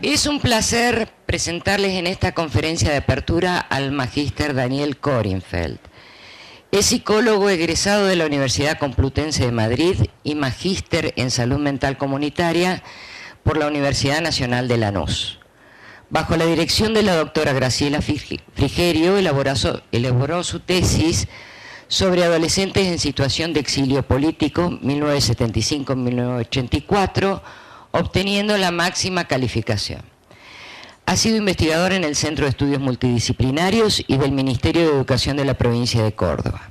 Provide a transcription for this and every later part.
Es un placer presentarles en esta conferencia de apertura al magíster Daniel Korenfeld. Es psicólogo egresado de la Universidad Complutense de Madrid y magíster en salud mental comunitaria por la Universidad Nacional de Lanús. Bajo la dirección de la doctora Graciela Frigerio, elaboró su tesis sobre adolescentes en situación de exilio político 1975-1984, obteniendo la máxima calificación. Ha sido investigador en el Centro de Estudios Multidisciplinarios y del Ministerio de Educación de la provincia de Córdoba.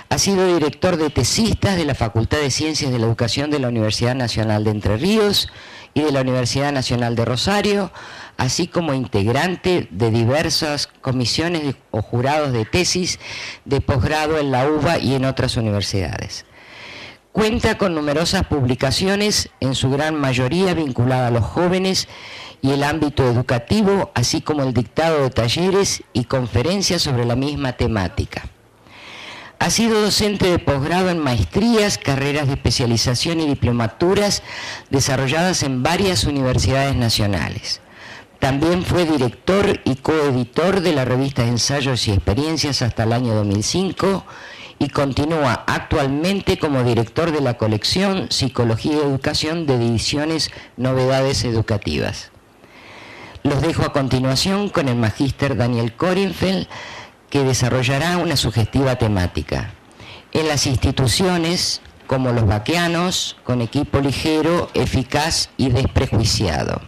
Ha sido director de tesistas de la Facultad de Ciencias de la Educación de la Universidad Nacional de Entre Ríos y de la Universidad Nacional de Rosario, así como integrante de diversas comisiones o jurados de tesis de posgrado en la UBA y en otras universidades. Cuenta con numerosas publicaciones, en su gran mayoría vinculadas a los jóvenes y el ámbito educativo, así como el dictado de talleres y conferencias sobre la misma temática. Ha sido docente de posgrado en maestrías, carreras de especialización y diplomaturas desarrolladas en varias universidades nacionales. También fue director y coeditor de la revista Ensayos y Experiencias hasta el año 2005 y continúa actualmente como director de la colección Psicología y Educación de Ediciones Novedades Educativas. Los dejo a continuación con el magíster Daniel Korenfeld, que desarrollará una sugestiva temática. En las instituciones, como los vaqueanos, con equipo ligero, eficaz y desprejuiciado.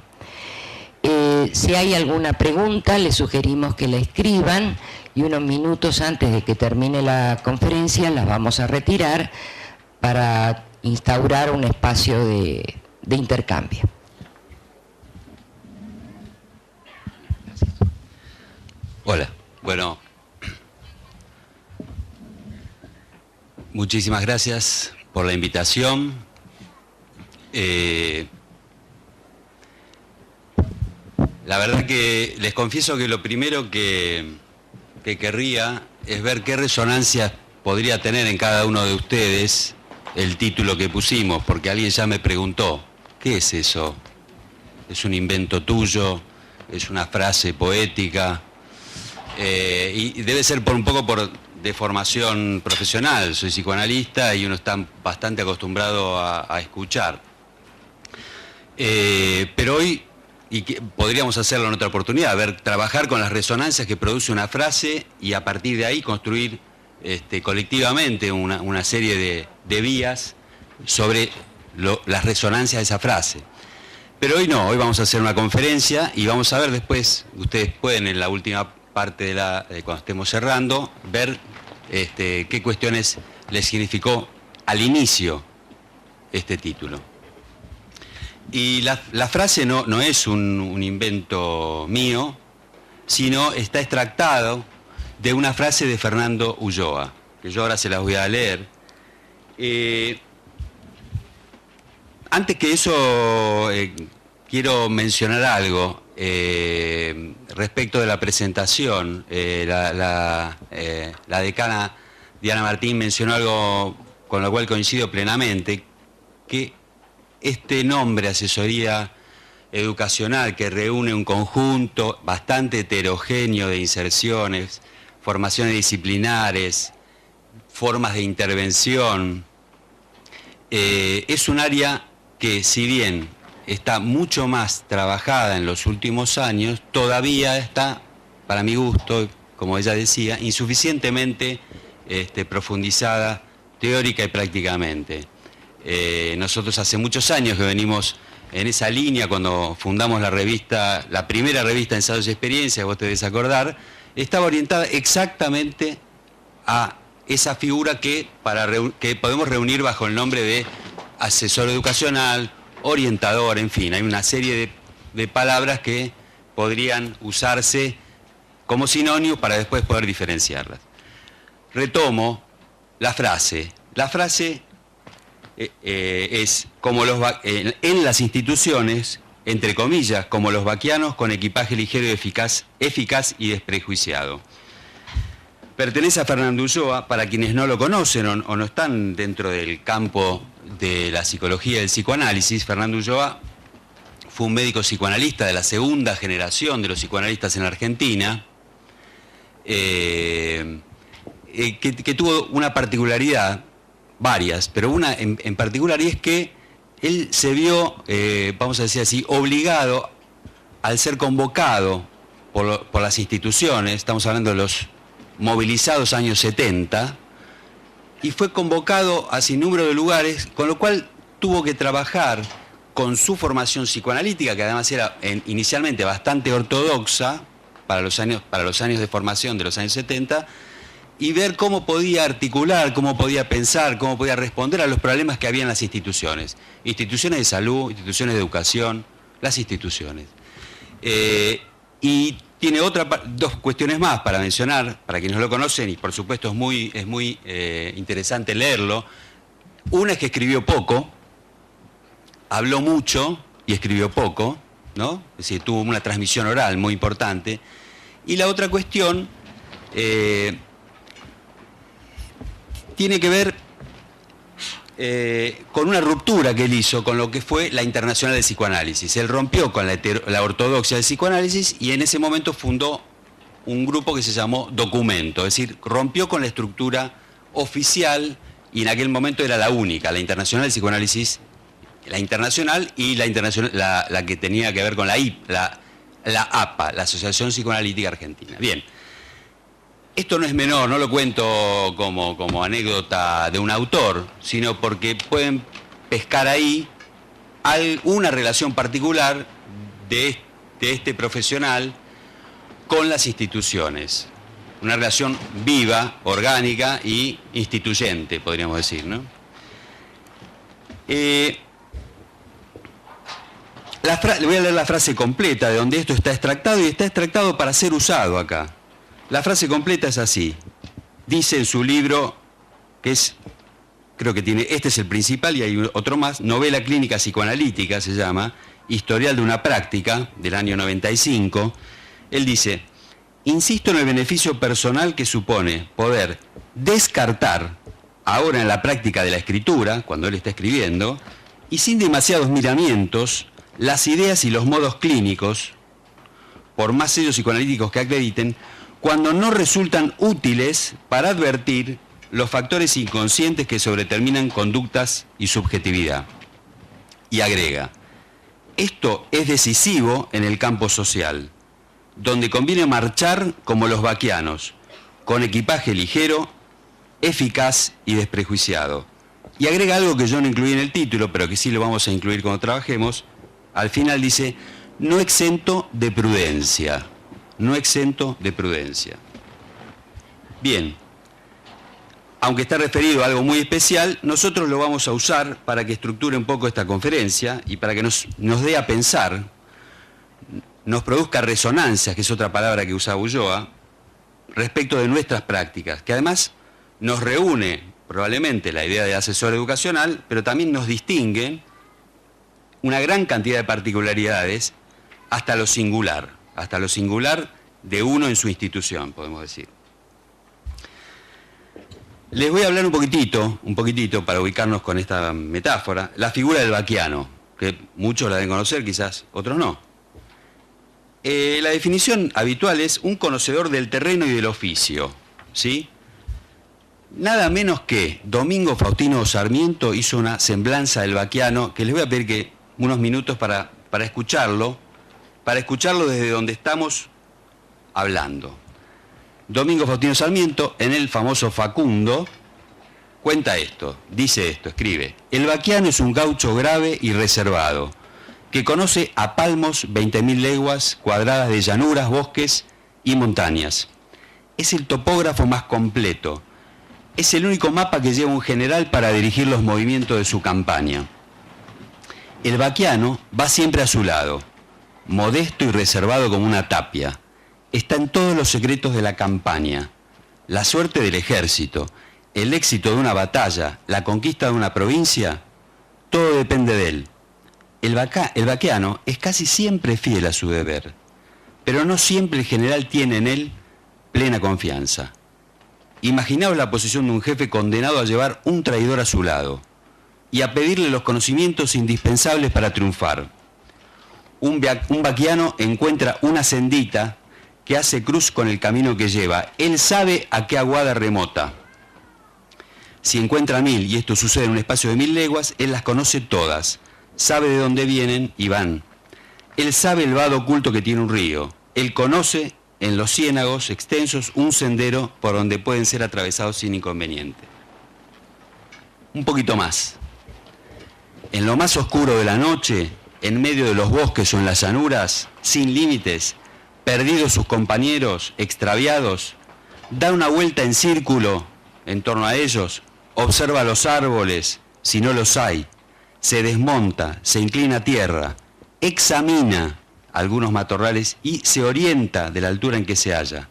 Si hay alguna pregunta, les sugerimos que la escriban y unos minutos antes de que termine la conferencia las vamos a retirar para instaurar un espacio de intercambio. Hola, bueno, muchísimas gracias por la invitación. La verdad que les confieso que lo primero que querría es ver qué resonancia podría tener en cada uno de ustedes el título que pusimos, porque alguien ya me preguntó, ¿qué es eso? ¿Es un invento tuyo? ¿Es una frase poética? Y debe ser un poco por deformación profesional. Soy psicoanalista y uno está bastante acostumbrado a escuchar. Pero hoy podríamos hacerlo en otra oportunidad, trabajar con las resonancias que produce una frase y a partir de ahí construir colectivamente una serie de vías sobre las resonancias de esa frase. Pero hoy no, hoy vamos a hacer una conferencia y vamos a ver después, ustedes pueden en la última parte de cuando estemos cerrando, ver qué cuestiones les significó al inicio este título. Y la frase no es un invento mío, sino está extractado de una frase de Fernando Ulloa, que yo ahora se las voy a leer. Antes que eso, quiero mencionar algo respecto de la presentación. La decana Diana Martín mencionó algo con lo cual coincido plenamente, que este nombre, asesoría educacional, que reúne un conjunto bastante heterogéneo de inserciones, formaciones disciplinares, formas de intervención, es un área que, si bien está mucho más trabajada en los últimos años, todavía está, para mi gusto, como ella decía, insuficientemente profundizada teórica y prácticamente. Nosotros hace muchos años que venimos en esa línea. Cuando fundamos la revista, la primera revista Ensayos y Experiencias, vos te debes acordar, estaba orientada exactamente a esa figura que podemos reunir bajo el nombre de asesor educacional, orientador, en fin, hay una serie de palabras que podrían usarse como sinónimo para después poder diferenciarlas. Retomo la frase. La frase es como en las instituciones, entre comillas, como los vaqueanos con equipaje ligero y eficaz y desprejuiciado. Pertenece a Fernando Ulloa. Para quienes no lo conocen o no están dentro del campo de la psicología y del psicoanálisis, Fernando Ulloa fue un médico psicoanalista de la segunda generación de los psicoanalistas en la Argentina, que tuvo una particularidad, varias, pero una en particular, y es que él se vio, vamos a decir así, obligado al ser convocado por las instituciones, estamos hablando de los movilizados años 70, y fue convocado a sin número de lugares, con lo cual tuvo que trabajar con su formación psicoanalítica, que además era inicialmente bastante ortodoxa para los años de formación de los años 70, y ver cómo podía articular, cómo podía pensar, cómo podía responder a los problemas que había en las instituciones. Instituciones de salud, instituciones de educación, las instituciones. Y tiene dos cuestiones más para mencionar, para quienes no lo conocen, y por supuesto es muy interesante leerlo. Una es que escribió poco, habló mucho y escribió poco, ¿no? Es decir, tuvo una transmisión oral muy importante. Y la otra cuestión tiene que ver con una ruptura que él hizo con lo que fue la Internacional del Psicoanálisis. Él rompió con la ortodoxia del psicoanálisis y en ese momento fundó un grupo que se llamó Documento, es decir, rompió con la estructura oficial, y en aquel momento era la única, la Internacional del Psicoanálisis, la internacional y la que tenía que ver con la APA, la Asociación Psicoanalítica Argentina. Bien. Esto no es menor, no lo cuento como anécdota de un autor, sino porque pueden pescar ahí una relación particular de este profesional con las instituciones. Una relación viva, orgánica y instituyente, podríamos decir, ¿no? Le voy a leer la frase completa de donde esto está extractado, y está extractado para ser usado acá. La frase completa es así. Dice en su libro, que es, creo que tiene, este es el principal y hay otro más, Novela Clínica Psicoanalítica se llama, Historial de una Práctica, del año 95. Él dice: insisto en el beneficio personal que supone poder descartar, ahora en la práctica de la escritura, cuando él está escribiendo, y sin demasiados miramientos, las ideas y los modos clínicos, por más sellos psicoanalíticos que acrediten, cuando no resultan útiles para advertir los factores inconscientes que sobreterminan conductas y subjetividad. Y agrega: esto es decisivo en el campo social, donde conviene marchar como los vaquianos, con equipaje ligero, eficaz y desprejuiciado. Y agrega algo que yo no incluí en el título, pero que sí lo vamos a incluir cuando trabajemos. Al final dice: no exento de prudencia. No exento de prudencia. Bien, aunque está referido a algo muy especial, nosotros lo vamos a usar para que estructure un poco esta conferencia y para que nos dé a pensar, nos produzca resonancias, que es otra palabra que usa Ulloa, respecto de nuestras prácticas, que además nos reúne probablemente la idea de asesor educacional, pero también nos distinguen una gran cantidad de particularidades hasta lo singular de uno en su institución, podemos decir. Les voy a hablar un poquitito para ubicarnos con esta metáfora, la figura del vaquiano, que muchos la deben conocer, quizás otros no. La definición habitual es un conocedor del terreno y del oficio, ¿sí? Nada menos que Domingo Faustino Sarmiento hizo una semblanza del vaquiano, que les voy a pedir que unos minutos para escucharlo desde donde estamos hablando. Domingo Faustino Sarmiento, en el famoso Facundo, cuenta esto, dice esto, escribe: el vaquiano es un gaucho grave y reservado, que conoce a palmos 20.000 leguas cuadradas de llanuras, bosques y montañas. Es el topógrafo más completo. Es el único mapa que lleva un general para dirigir los movimientos de su campaña. El vaquiano va siempre a su lado, modesto y reservado como una tapia. Está en todos los secretos de la campaña, la suerte del ejército, el éxito de una batalla, la conquista de una provincia, todo depende de él. El vaquiano es casi siempre fiel a su deber, pero no siempre el general tiene en él plena confianza. Imaginaos la posición de un jefe condenado a llevar un traidor a su lado y a pedirle los conocimientos indispensables para triunfar. un vaquiano encuentra una sendita que hace cruz con el camino que lleva. Él sabe a qué aguada remota. Si encuentra 1000, y esto sucede en un espacio de 1000 leguas, él las conoce todas, sabe de dónde vienen y van. Él sabe el vado oculto que tiene un río. Él conoce en los ciénagos extensos un sendero por donde pueden ser atravesados sin inconveniente. Un poquito más. En lo más oscuro de la noche, en medio de los bosques o en las llanuras, sin límites, perdidos sus compañeros, extraviados, da una vuelta en círculo en torno a ellos, observa los árboles, si no los hay, se desmonta, se inclina a tierra, examina algunos matorrales y se orienta de la altura en que se halla.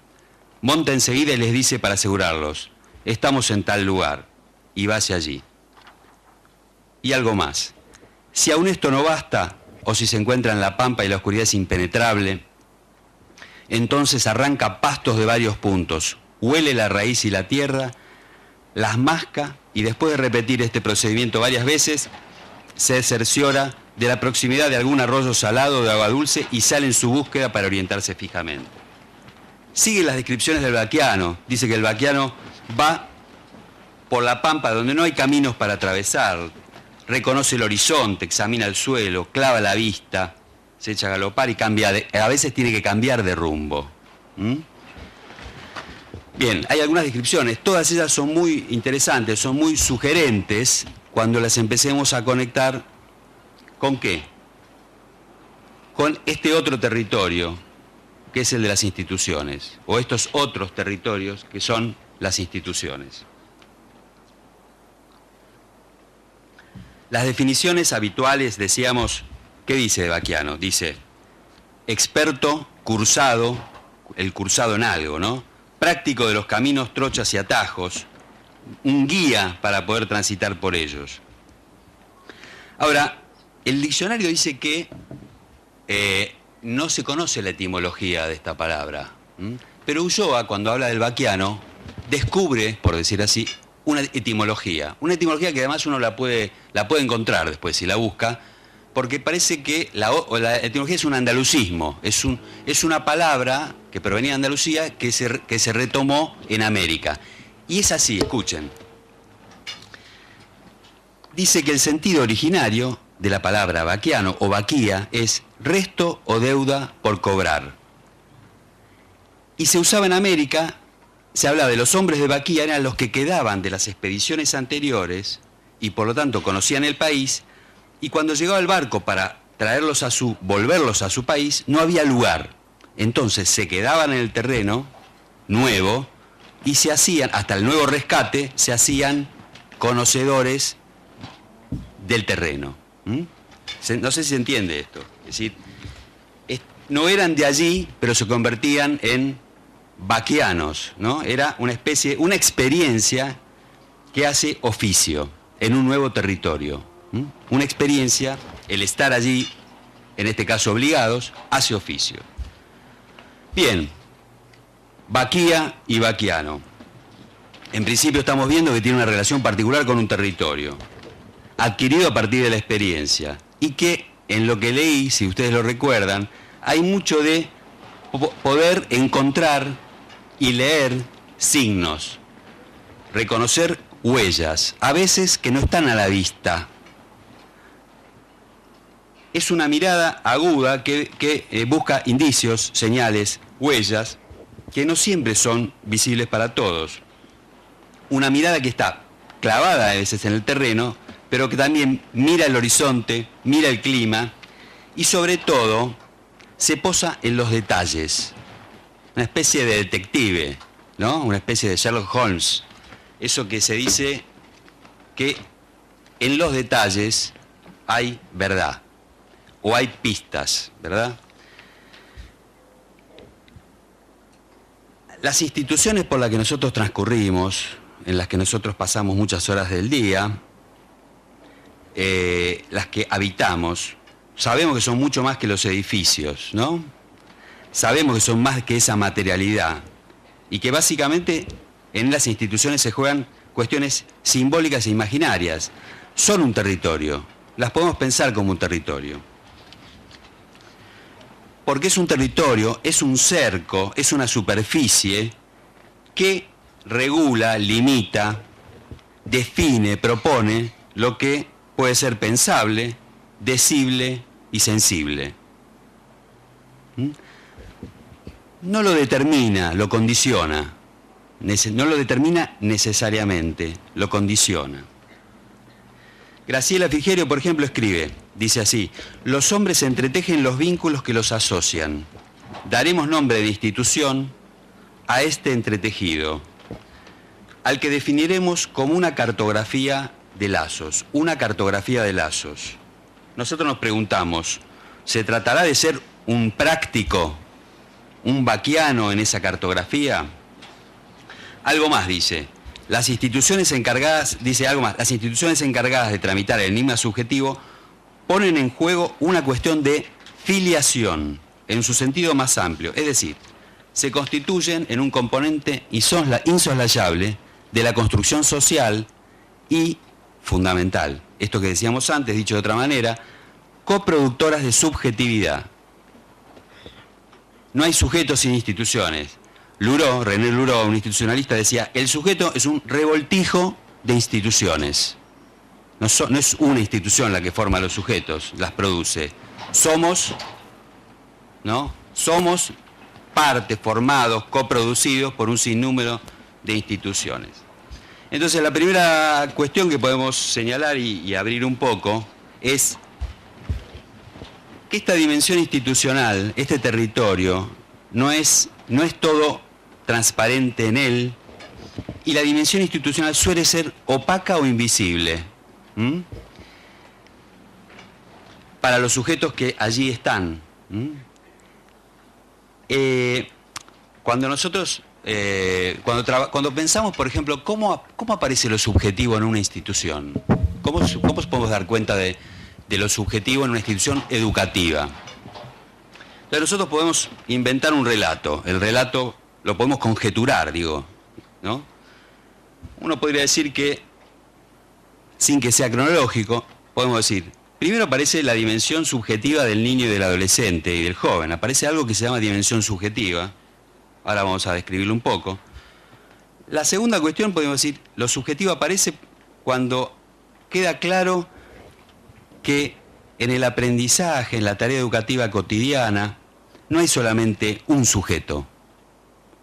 Monta enseguida y les dice para asegurarlos, estamos en tal lugar, y va hacia allí. Y algo más, si aún esto no basta, o si se encuentra en la pampa y la oscuridad es impenetrable, entonces arranca pastos de varios puntos, huele la raíz y la tierra, las masca y después de repetir este procedimiento varias veces, se cerciora de la proximidad de algún arroyo salado o de agua dulce y sale en su búsqueda para orientarse fijamente. Sigue las descripciones del vaquiano. Dice que el vaquiano va por la pampa donde no hay caminos para atravesar, reconoce el horizonte, examina el suelo, clava la vista, se echa a galopar y a veces tiene que cambiar de rumbo. Bien, hay algunas descripciones, todas ellas son muy interesantes, son muy sugerentes cuando las empecemos a conectar. ¿Con qué? Con este otro territorio, que es el de las instituciones, o estos otros territorios que son las instituciones. Las definiciones habituales, decíamos, ¿qué dice vaquiano? Dice, experto, cursado, el cursado en algo, ¿no? Práctico de los caminos, trochas y atajos, un guía para poder transitar por ellos. Ahora, el diccionario dice que no se conoce la etimología de esta palabra, pero Ulloa, cuando habla del vaquiano, descubre, por decir así, una etimología que además uno la puede encontrar después si la busca, porque parece que la etimología es un andalucismo, es una palabra que provenía de Andalucía que se retomó en América. Y es así, escuchen. Dice que el sentido originario de la palabra vaquiano o vaquía es resto o deuda por cobrar. Y se usaba en América, se hablaba de los hombres de vaquía, eran los que quedaban de las expediciones anteriores y por lo tanto conocían el país, y cuando llegaba el barco para volverlos a su país, no había lugar. Entonces se quedaban en el terreno nuevo y se hacían, hasta el nuevo rescate, se hacían conocedores del terreno. No sé si se entiende esto. Es decir, no eran de allí, pero se convertían en vaquianos, ¿no? Era una experiencia que hace oficio en un nuevo territorio. Una experiencia, el estar allí, en este caso obligados, hace oficio. Bien, vaquía y vaquiano. En principio estamos viendo que tiene una relación particular con un territorio, adquirido a partir de la experiencia, y que en lo que leí, si ustedes lo recuerdan, hay mucho de poder encontrar y leer signos, reconocer huellas, a veces que no están a la vista. Es una mirada aguda que busca indicios, señales, huellas, que no siempre son visibles para todos. Una mirada que está clavada a veces en el terreno, pero que también mira el horizonte, mira el clima y sobre todo se posa en los detalles. Una especie de detective, ¿no? Una especie de Sherlock Holmes. Eso que se dice que en los detalles hay verdad o hay pistas, ¿verdad? Las instituciones por las que nosotros transcurrimos, en las que nosotros pasamos muchas horas del día, las que habitamos, sabemos que son mucho más que los edificios, ¿no? Sabemos que son más que esa materialidad y que básicamente en las instituciones se juegan cuestiones simbólicas e imaginarias. Son un territorio, las podemos pensar como un territorio. porque es un territorio, es un cerco, es una superficie que regula, limita, define, propone lo que puede ser pensable, decible y sensible. No lo determina, lo condiciona. No lo determina necesariamente, lo condiciona. Graciela Frigerio, por ejemplo, escribe, dice así: los hombres entretejen los vínculos que los asocian. Daremos nombre de institución a este entretejido, al que definiremos como una cartografía de lazos, una cartografía de lazos. Nosotros nos preguntamos, ¿se tratará de ser un práctico, un baquiano en esa cartografía? Algo más dice, las instituciones encargadas, dice algo más, las instituciones encargadas de tramitar el enigma subjetivo ponen en juego una cuestión de filiación, en su sentido más amplio, es decir, se constituyen en un componente insoslayable de la construcción social y fundamental, esto que decíamos antes, dicho de otra manera, coproductoras de subjetividad. No hay sujetos sin instituciones. René Luró, un institucionalista, decía, el sujeto es un revoltijo de instituciones. No es una institución la que forma a los sujetos, las produce. Somos parte, formados, coproducidos por un sinnúmero de instituciones. Entonces, la primera cuestión que podemos señalar y abrir un poco es que esta dimensión institucional, este territorio, no es todo transparente en él, y la dimensión institucional suele ser opaca o invisible para los sujetos que allí están. Cuando nosotros, cuando pensamos, por ejemplo, ¿cómo aparece lo subjetivo en una institución? ¿Cómo podemos dar cuenta de lo subjetivo en una institución educativa? Entonces nosotros podemos inventar un relato. El relato lo podemos conjeturar, ¿no? Uno podría decir que, sin que sea cronológico, podemos decir, primero aparece la dimensión subjetiva del niño y del adolescente y del joven. Aparece algo que se llama dimensión subjetiva. Ahora vamos a describirlo un poco. La segunda cuestión, podemos decir, lo subjetivo aparece cuando queda claro que en el aprendizaje, en la tarea educativa cotidiana, no hay solamente un sujeto.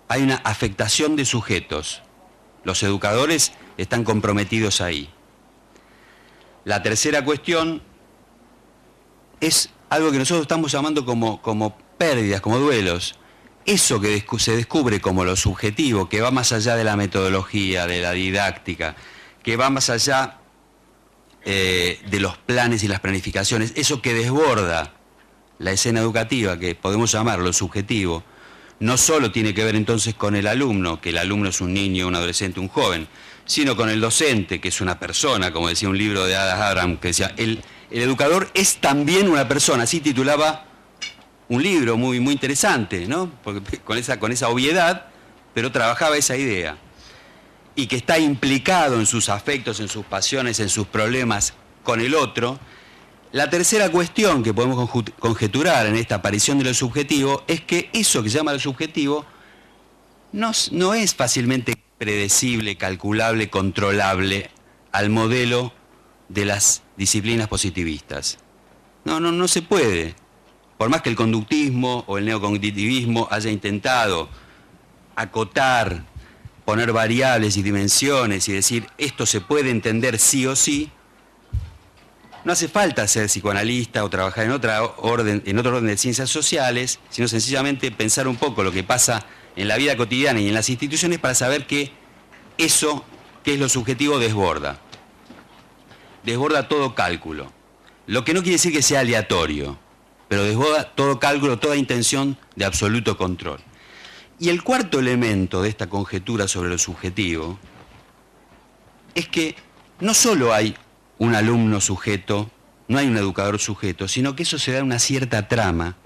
Hay una afectación de sujetos. Los educadores están comprometidos ahí. La tercera cuestión es algo que nosotros estamos llamando como pérdidas, como duelos. Eso que se descubre como lo subjetivo, que va más allá de la metodología, de la didáctica, que va más allá de los planes y las planificaciones, eso que desborda la escena educativa, que podemos llamar lo subjetivo, no solo tiene que ver entonces con el alumno, que el alumno es un niño, un adolescente, un joven, sino con el docente, que es una persona, como decía un libro de Ada Abram, que decía, el educador es también una persona, así titulaba un libro muy, muy interesante, ¿no? Porque con esa obviedad, pero trabajaba esa idea. Y que está implicado en sus afectos, en sus pasiones, en sus problemas con el otro. La tercera cuestión que podemos conjeturar en esta aparición de lo subjetivo es que eso que se llama lo subjetivo no es fácilmente predecible, calculable, controlable al modelo de las disciplinas positivistas. No se puede. Por más que el conductismo o el neocognitivismo haya intentado acotar, poner variables y dimensiones y decir esto se puede entender sí o sí, no hace falta ser psicoanalista o trabajar en otro orden de ciencias sociales, sino sencillamente pensar un poco lo que pasa en la vida cotidiana y en las instituciones para saber que eso, que es lo subjetivo, desborda todo cálculo. Lo que no quiere decir que sea aleatorio, pero desborda todo cálculo, toda intención de absoluto control. Y el cuarto elemento de esta conjetura sobre lo subjetivo es que no solo hay un alumno sujeto, no hay un educador sujeto, sino que eso se da en una cierta trama,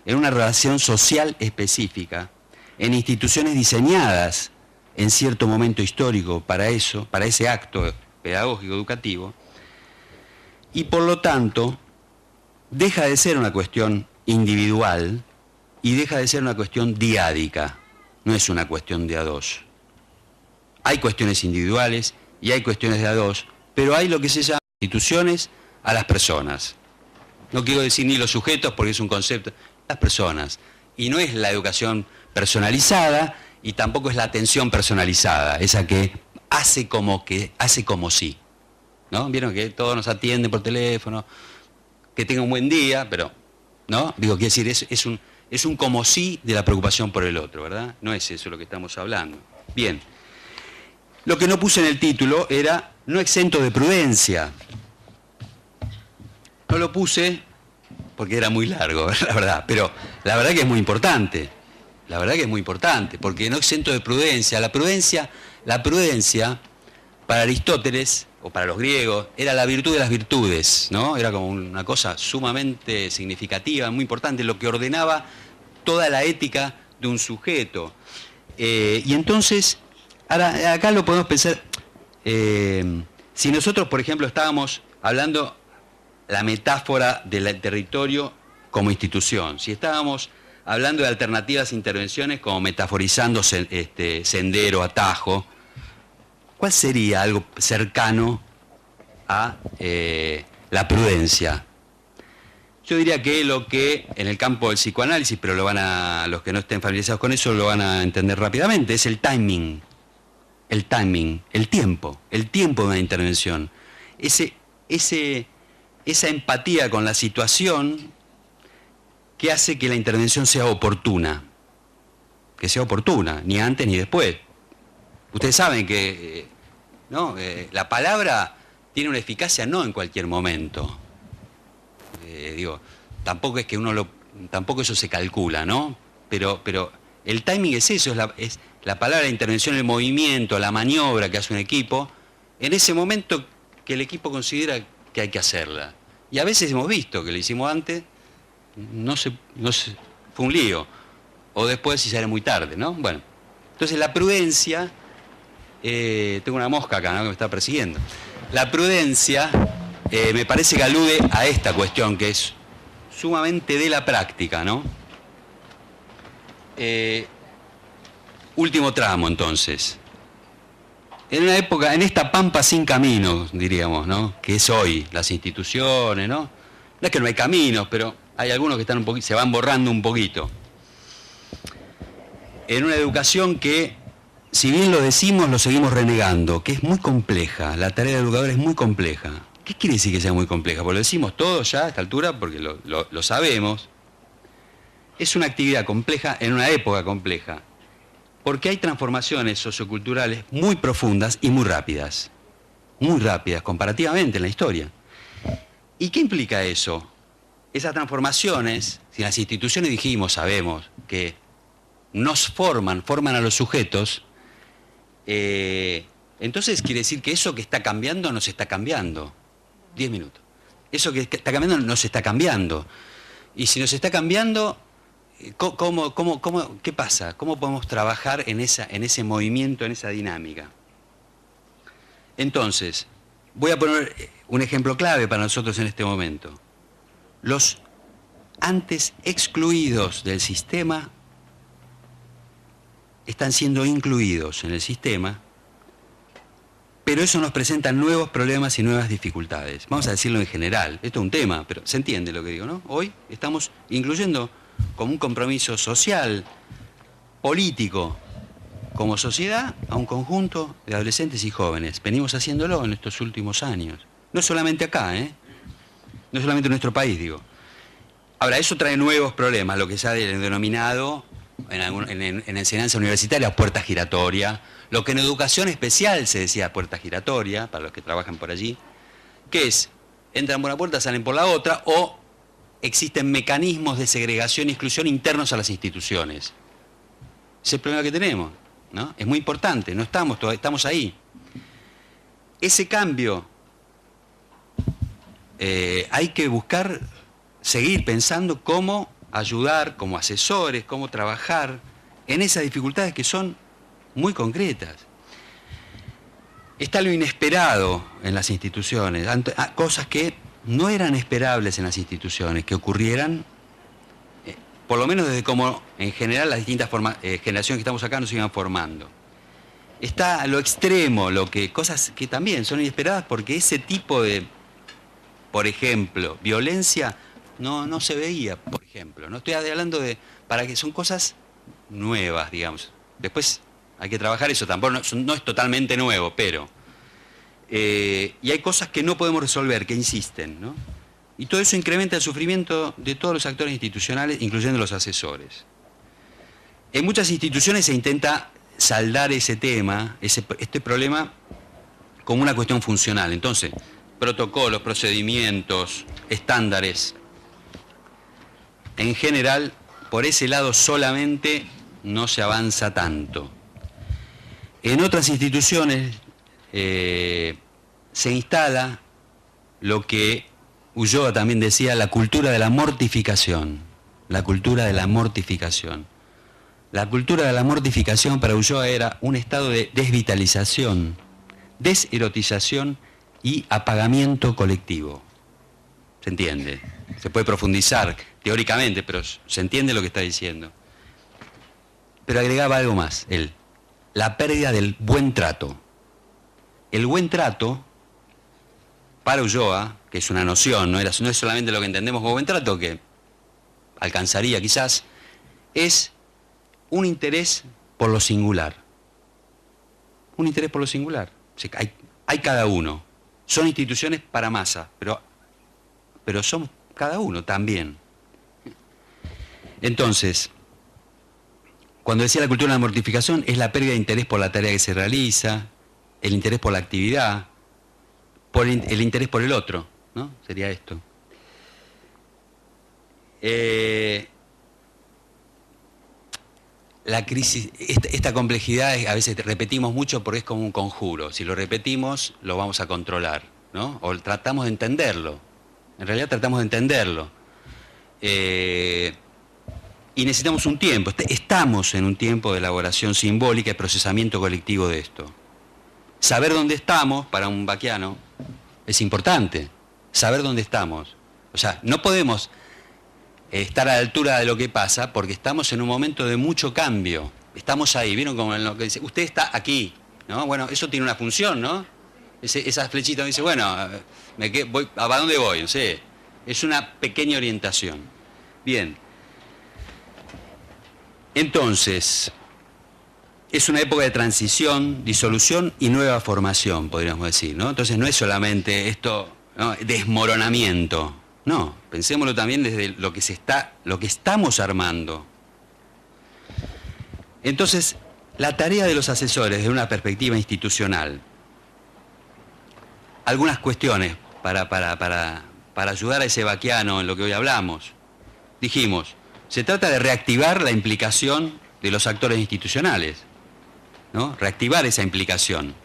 en una relación social específica, en instituciones diseñadas en cierto momento histórico para eso, para ese acto pedagógico educativo, y por lo tanto deja de ser una cuestión individual y deja de ser una cuestión diádica. No es una cuestión de a dos. Hay cuestiones individuales y hay cuestiones de a dos, pero hay lo que se llama instituciones a las personas. No quiero decir ni los sujetos porque es un concepto, las personas. Y no es la educación personalizada y tampoco es la atención personalizada, esa que hace como sí. ¿No? Vieron que todos nos atienden por teléfono, que tenga un buen día, pero, ¿no? Digo, quiere decir, es un como sí de la preocupación por el otro, ¿verdad? No es eso lo que estamos hablando. Bien. Lo que no puse en el título era no exento de prudencia. No lo puse porque era muy largo, la verdad, pero la verdad que es muy importante. La verdad que es muy importante, porque no exento de prudencia. La prudencia para Aristóteles, o para los griegos, era la virtud de las virtudes, ¿no? Era como una cosa sumamente significativa, muy importante, lo que ordenaba toda la ética de un sujeto. Y entonces, ahora, acá lo podemos pensar, si nosotros, por ejemplo, estábamos hablando la metáfora del territorio como institución, si estábamos hablando de alternativas e intervenciones como metaforizando sendero, atajo, ¿cuál sería algo cercano a la prudencia? Yo diría que lo que en el campo del psicoanálisis, pero los que no estén familiarizados con eso lo van a entender rápidamente, es el timing, el tiempo de una intervención. Esa empatía con la situación que hace que la intervención sea oportuna, ni antes ni después. Ustedes saben que ¿no? La palabra tiene una eficacia no en cualquier momento. Tampoco es que tampoco eso se calcula, ¿no? Pero el timing es eso, es la palabra, la intervención, el movimiento, la maniobra que hace un equipo, en ese momento que el equipo considera que hay que hacerla. Y a veces hemos visto que lo hicimos antes, fue un lío. O después si sale muy tarde, ¿no? Bueno, entonces la prudencia, tengo una mosca acá, ¿no? Que me está persiguiendo. La prudencia me parece que alude a esta cuestión que es sumamente de la práctica, ¿no? Último tramo, entonces. En una época, en esta pampa sin caminos, diríamos, ¿no? Que es hoy, las instituciones, ¿no? No es que no hay caminos, pero hay algunos que están se van borrando un poquito. En una educación que, si bien lo decimos, lo seguimos renegando, que es muy compleja, la tarea del educador es muy compleja. ¿Qué quiere decir que sea muy compleja? Porque lo decimos todos ya a esta altura, porque lo sabemos. Es una actividad compleja en una época compleja, porque hay transformaciones socioculturales muy profundas y muy rápidas comparativamente en la historia. ¿Y qué implica eso? Esas transformaciones, si las instituciones sabemos que nos forman a los sujetos, entonces quiere decir que eso que está cambiando nos está cambiando. 10 minutos. Eso que está cambiando nos está cambiando. Y si nos está cambiando, ¿qué pasa? ¿Cómo podemos trabajar en ese movimiento, en esa dinámica? Entonces, voy a poner un ejemplo clave para nosotros en este momento. Los antes excluidos del sistema están siendo incluidos en el sistema, pero eso nos presenta nuevos problemas y nuevas dificultades. Vamos a decirlo en general. Esto es un tema, pero se entiende lo que digo, ¿no? Hoy estamos incluyendo como un compromiso social, político, como sociedad, a un conjunto de adolescentes y jóvenes. Venimos haciéndolo en estos últimos años. No solamente acá, no solamente en nuestro país, digo. Ahora, eso trae nuevos problemas, lo que se ha denominado en enseñanza universitaria puerta giratoria, lo que en educación especial se decía puerta giratoria, para los que trabajan por allí, que es, entran por una puerta, salen por la otra, o existen mecanismos de segregación y exclusión internos a las instituciones. Ese es el problema que tenemos, ¿no? Es muy importante, no estamos ahí. Ese cambio hay que buscar, seguir pensando cómo ayudar como asesores, cómo trabajar en esas dificultades que son muy concretas. Está lo inesperado en las instituciones, cosas que no eran esperables en las instituciones, que ocurrieran por lo menos desde cómo en general las distintas generaciones que estamos acá nos iban formando. Está a lo extremo, cosas que también son inesperadas, porque ese tipo de, por ejemplo, violencia no se veía, por ejemplo. No estoy hablando para que son cosas nuevas, digamos. Después hay que trabajar eso, tampoco no es totalmente nuevo, pero... y hay cosas que no podemos resolver, que insisten, ¿no? Y todo eso incrementa el sufrimiento de todos los actores institucionales, incluyendo los asesores. En muchas instituciones se intenta saldar ese tema, este problema, como una cuestión funcional. Entonces, protocolos, procedimientos, estándares. En general, por ese lado solamente no se avanza tanto. En otras instituciones se instala lo que Ulloa también decía, la cultura de la mortificación. La cultura de la mortificación. La cultura de la mortificación para Ulloa era un estado de desvitalización, deserotización y apagamiento colectivo. ¿Se entiende? Se puede profundizar teóricamente, pero se entiende lo que está diciendo. Pero agregaba algo más, él. La pérdida del buen trato. El buen trato, para Ulloa, que es una noción, no es solamente lo que entendemos como buen trato, que alcanzaría quizás, es un interés por lo singular. Un interés por lo singular. O sea, hay cada uno. Son instituciones para masa, pero somos cada uno también. Entonces, cuando decía la cultura de la mortificación, es la pérdida de interés por la tarea que se realiza, el interés por la actividad, el interés por el otro, ¿no? Sería esto. La crisis, esta complejidad a veces repetimos mucho porque es como un conjuro. Si lo repetimos, lo vamos a controlar, ¿no? O tratamos de entenderlo. En realidad tratamos de entenderlo. Y necesitamos un tiempo. Estamos en un tiempo de elaboración simbólica y procesamiento colectivo de esto. Saber dónde estamos, para un baquiano, es importante. Saber dónde estamos. O sea, no podemos estar a la altura de lo que pasa porque estamos en un momento de mucho cambio. Estamos ahí, ¿vieron como en lo que dice? Usted está aquí, ¿no? Bueno, eso tiene una función, ¿no? Esa flechita me dice, bueno, ¿a dónde voy? No sé. Es una pequeña orientación. Bien. Entonces, es una época de transición, disolución y nueva formación, podríamos decir, ¿no? Entonces no es solamente esto, ¿no? Desmoronamiento. No, pensémoslo también desde lo que estamos armando. Entonces, la tarea de los asesores desde una perspectiva institucional. Algunas cuestiones para ayudar a ese baquiano en lo que hoy hablamos. Dijimos, se trata de reactivar la implicación de los actores institucionales, ¿no? Reactivar esa implicación.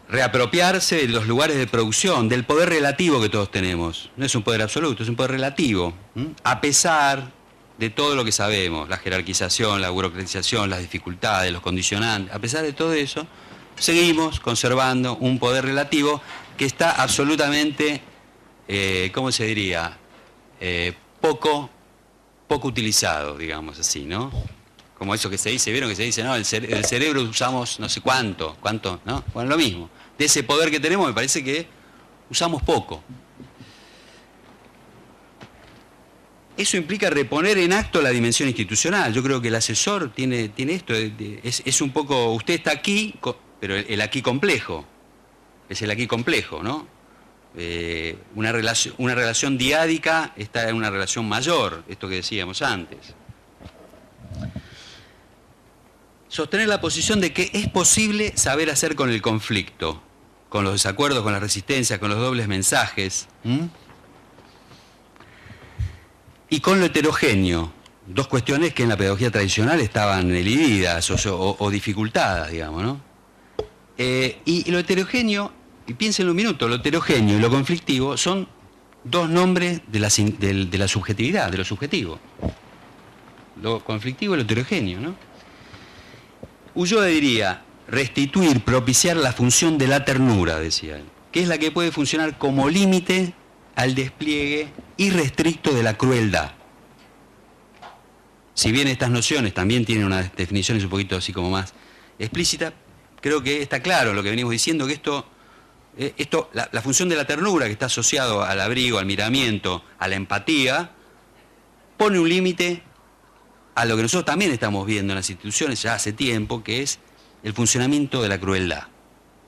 Reapropiarse de los lugares de producción, del poder relativo que todos tenemos. No es un poder absoluto, es un poder relativo. A pesar de todo lo que sabemos, la jerarquización, la burocratización, las dificultades, los condicionantes, a pesar de todo eso, seguimos conservando un poder relativo que está absolutamente, ¿cómo se diría? Poco utilizado, digamos así, ¿no? Como eso que se dice, ¿vieron que se dice? No, el cerebro usamos no sé cuánto, ¿no? Bueno, lo mismo. De ese poder que tenemos me parece que usamos poco. Eso implica reponer en acto la dimensión institucional. Yo creo que el asesor tiene esto, es un poco, usted está aquí, pero el aquí complejo, es el aquí complejo, ¿no? Una relación diádica está en una relación mayor, esto que decíamos antes. Sostener la posición de que es posible saber hacer con el conflicto, con los desacuerdos, con las resistencias, con los dobles mensajes, y con lo heterogéneo, dos cuestiones que en la pedagogía tradicional estaban elididas o dificultadas, digamos, ¿no? Y lo heterogéneo, y piénsenlo un minuto, lo heterogéneo y lo conflictivo son dos nombres de la subjetividad, de lo subjetivo. Lo conflictivo y lo heterogéneo, ¿no? Ulloa diría, restituir, propiciar la función de la ternura, decía él, que es la que puede funcionar como límite al despliegue irrestricto de la crueldad. Si bien estas nociones también tienen unas definiciones un poquito así como más explícitas, creo que está claro lo que venimos diciendo, que la función de la ternura, que está asociado al abrigo, al miramiento, a la empatía, pone un límite a lo que nosotros también estamos viendo en las instituciones ya hace tiempo, que es el funcionamiento de la crueldad.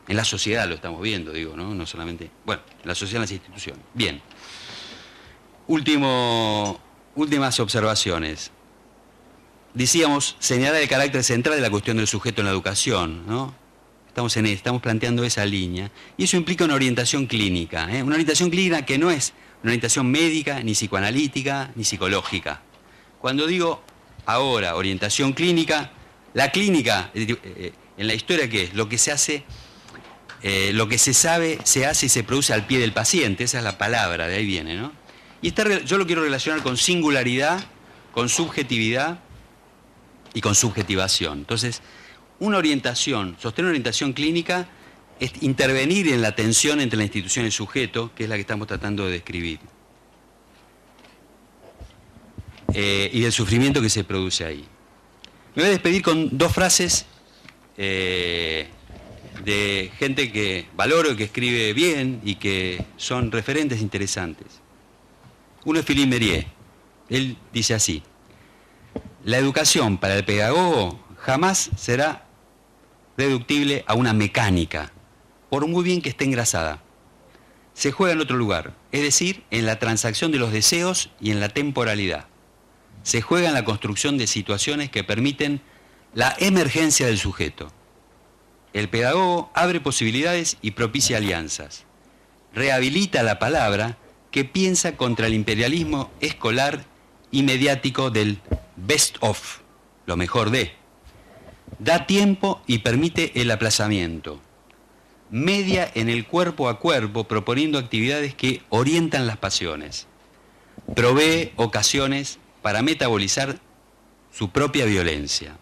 En la sociedad lo estamos viendo, digo, ¿no? No solamente... Bueno, en la sociedad, en las instituciones. Bien. Últimas observaciones. Decíamos, señalar el carácter central de la cuestión del sujeto en la educación, ¿no? Estamos planteando esa línea. Y eso implica una orientación clínica, ¿eh? Una orientación clínica que no es una orientación médica, ni psicoanalítica, ni psicológica. Cuando digo ahora orientación clínica, la clínica, en la historia, ¿qué es? Lo que se hace, lo que se sabe, se hace y se produce al pie del paciente, esa es la palabra, de ahí viene, ¿no? Y yo lo quiero relacionar con singularidad, con subjetividad y con subjetivación. Entonces, sostener una orientación clínica es intervenir en la tensión entre la institución y el sujeto, que es la que estamos tratando de describir. Y del sufrimiento que se produce ahí. Me voy a despedir con dos frases de gente que valoro y que escribe bien y que son referentes interesantes. Uno es Philippe Mérier. Él dice así: la educación para el pedagogo jamás será reductible a una mecánica, por muy bien que esté engrasada. Se juega en otro lugar, es decir, en la transacción de los deseos y en la temporalidad. Se juega en la construcción de situaciones que permiten la emergencia del sujeto. El pedagogo abre posibilidades y propicia alianzas. Rehabilita la palabra que piensa contra el imperialismo escolar y mediático del best of, lo mejor de. Da tiempo y permite el aplazamiento. Media en el cuerpo a cuerpo proponiendo actividades que orientan las pasiones. Provee ocasiones para metabolizar su propia violencia.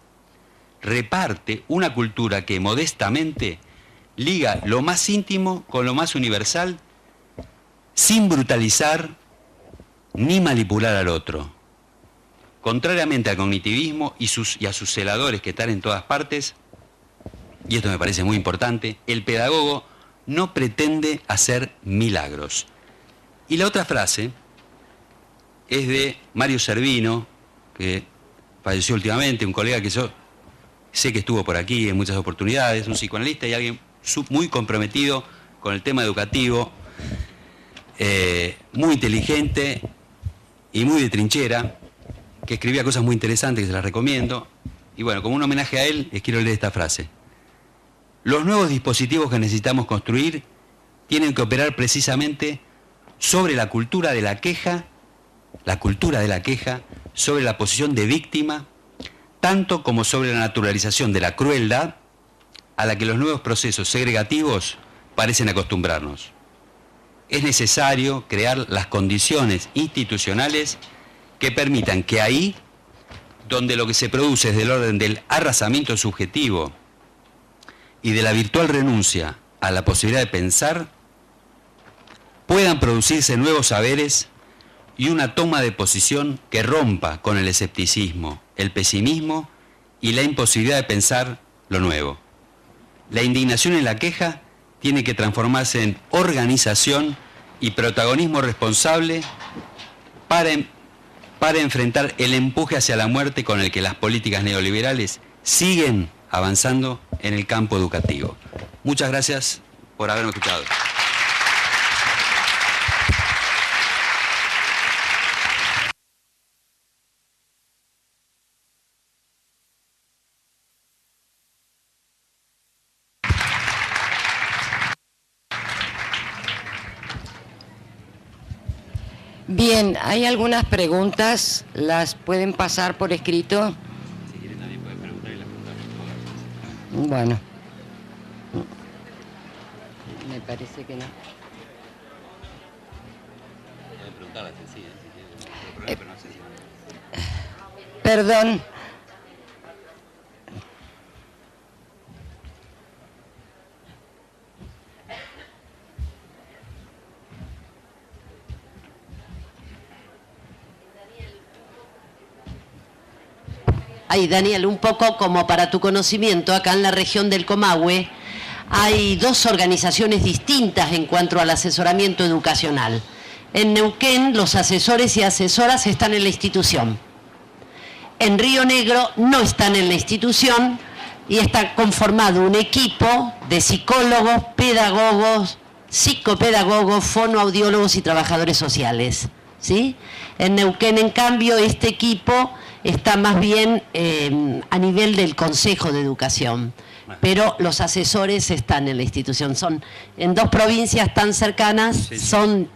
Reparte una cultura que modestamente liga lo más íntimo con lo más universal, sin brutalizar ni manipular al otro. Contrariamente al cognitivismo y a sus celadores que están en todas partes, y esto me parece muy importante, el pedagogo no pretende hacer milagros. Y la otra frase es de Mario Servino, que falleció últimamente, un colega que yo sé que estuvo por aquí en muchas oportunidades, un psicoanalista y alguien muy comprometido con el tema educativo, muy inteligente y muy de trinchera, que escribía cosas muy interesantes que se las recomiendo. Y bueno, como un homenaje a él, les quiero leer esta frase. Los nuevos dispositivos que necesitamos construir tienen que operar precisamente sobre la cultura de la queja, sobre la posición de víctima, tanto como sobre la naturalización de la crueldad a la que los nuevos procesos segregativos parecen acostumbrarnos. Es necesario crear las condiciones institucionales que permitan que ahí, donde lo que se produce es del orden del arrasamiento subjetivo y de la virtual renuncia a la posibilidad de pensar, puedan producirse nuevos saberes y una toma de posición que rompa con el escepticismo, el pesimismo y la imposibilidad de pensar lo nuevo. La indignación en la queja tiene que transformarse en organización y protagonismo responsable para enfrentar el empuje hacia la muerte con el que las políticas neoliberales siguen avanzando en el campo educativo. Muchas gracias por haberme escuchado. Bien, hay algunas preguntas, las pueden pasar por escrito. Si quieren también pueden preguntar y la pregunta. Bueno, me parece que no. Pueden preguntarla sencilla, si quieren, pero no sé si... Perdón. Ahí, Daniel, un poco como para tu conocimiento, acá en la región del Comahue hay dos organizaciones distintas en cuanto al asesoramiento educacional. En Neuquén, los asesores y asesoras están en la institución. En Río Negro no están en la institución y está conformado un equipo de psicólogos, pedagogos, psicopedagogos, fonoaudiólogos y trabajadores sociales, ¿sí? En Neuquén, en cambio, este equipo está más bien a nivel del Consejo de Educación, pero los asesores están en la institución. Son en dos provincias tan cercanas, sí. Son